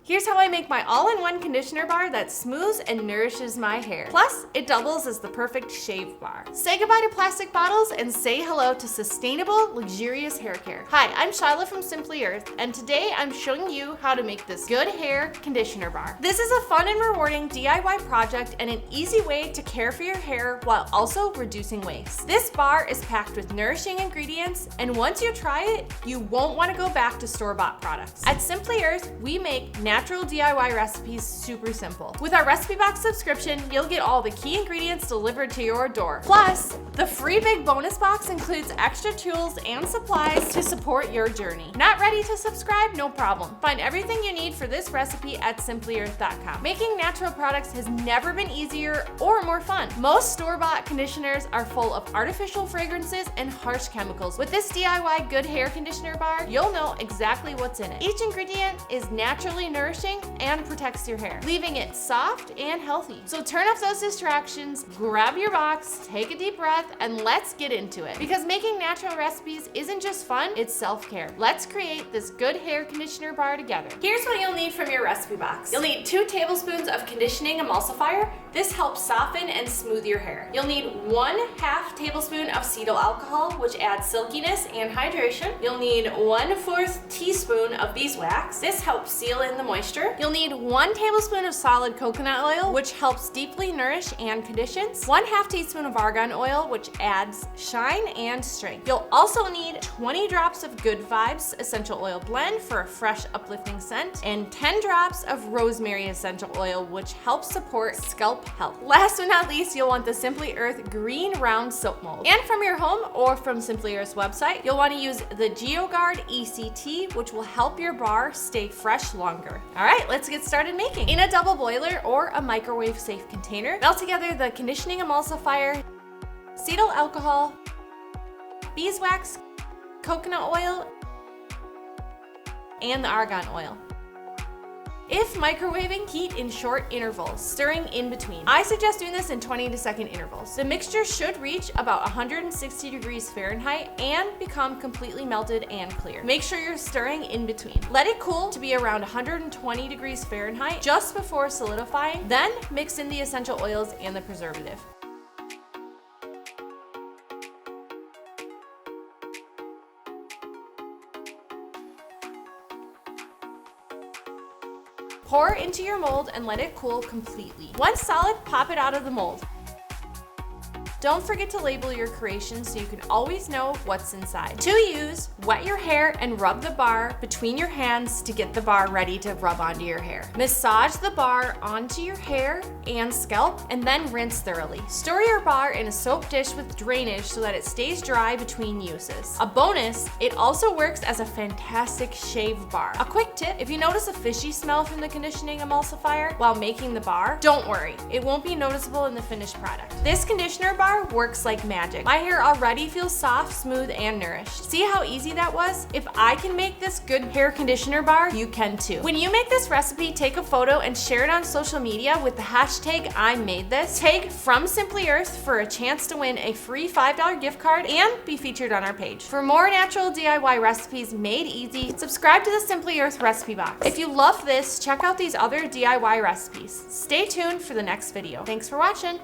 Here's how I make my all-in-one conditioner bar that smooths and nourishes my hair. Plus, it doubles as the perfect shave bar. Say goodbye to plastic bottles and say hello to sustainable, luxurious hair care. Hi, I'm Shyla from Simply Earth, and today I'm showing you how to make this good hair conditioner bar. This is a fun and rewarding DIY project and an easy way to care for your hair while also reducing waste. This bar is packed with nourishing ingredients, and once you try it, you won't want to go back to store-bought products. At Simply Earth, we make natural DIY recipes super simple. With our recipe box subscription, you'll get all the key ingredients delivered to your door. Plus, the free big bonus box includes extra tools and supplies to support your journey. Not ready to subscribe? No problem. Find everything you need for this recipe at simplyearth.com. Making natural products has never been easier or more fun. Most store-bought conditioners are full of artificial fragrances and harsh chemicals. With this DIY good hair conditioner bar, you'll know exactly what's in it. Each ingredient is naturally nourishing and protects your hair, leaving it soft and healthy. So turn off those distractions, grab your box, take a deep breath, and let's get into it. Because making natural recipes isn't just fun, it's self-care. Let's create this good hair conditioner bar together. Here's what you'll need from your recipe box. You'll need 2 tablespoons of conditioning emulsifier. This helps soften and smooth your hair. You'll need 1/2 tablespoon of cetyl alcohol, which adds silkiness and hydration. You'll need 1/4 teaspoon of beeswax. This helps seal in the moisture. You'll need 1 tablespoon of solid coconut oil, which helps deeply nourish and conditions. 1/2 teaspoon of argan oil, which adds shine and strength. You'll also need 20 drops of Good Vibes essential oil blend for a fresh, uplifting scent, and 10 drops of Rosemary Essential Oil, which helps support scalp health. Last but not least, you'll want the Simply Earth green round soap mold. And from your home or from Simply Earth's website, you'll want to use the GeoGuard ECT, which will help your bar stay fresh longer. All right, let's get started making. In a double boiler or a microwave safe container, melt together the conditioning emulsifier, cetyl alcohol, beeswax, coconut oil, and the argan oil. If microwaving, heat in short intervals, stirring in between. I suggest doing this in 20-second intervals. The mixture should reach about 160 degrees Fahrenheit and become completely melted and clear. Make sure you're stirring in between. Let it cool to be around 120 degrees Fahrenheit just before solidifying, then mix in the essential oils and the preservative. Pour into your mold and let it cool completely. Once solid, pop it out of the mold. Don't forget to label your creation so you can always know what's inside. To use, wet your hair and rub the bar between your hands to get the bar ready to rub onto your hair. Massage the bar onto your hair and scalp and then rinse thoroughly. Store your bar in a soap dish with drainage so that it stays dry between uses. A bonus, it also works as a fantastic shave bar. A quick tip, if you notice a fishy smell from the conditioning emulsifier while making the bar, don't worry, it won't be noticeable in the finished product. This conditioner bar works like magic. My hair already feels soft, smooth, and nourished. See how easy that was? If I can make this good hair conditioner bar, you can too. When you make this recipe, take a photo and share it on social media with the hashtag #IMadeThis. Tag From Simply Earth for a chance to win a free $5 gift card and be featured on our page. For more natural DIY recipes made easy, subscribe to the Simply Earth recipe box. If you love this, check out these other DIY recipes. Stay tuned for the next video. Thanks for watching.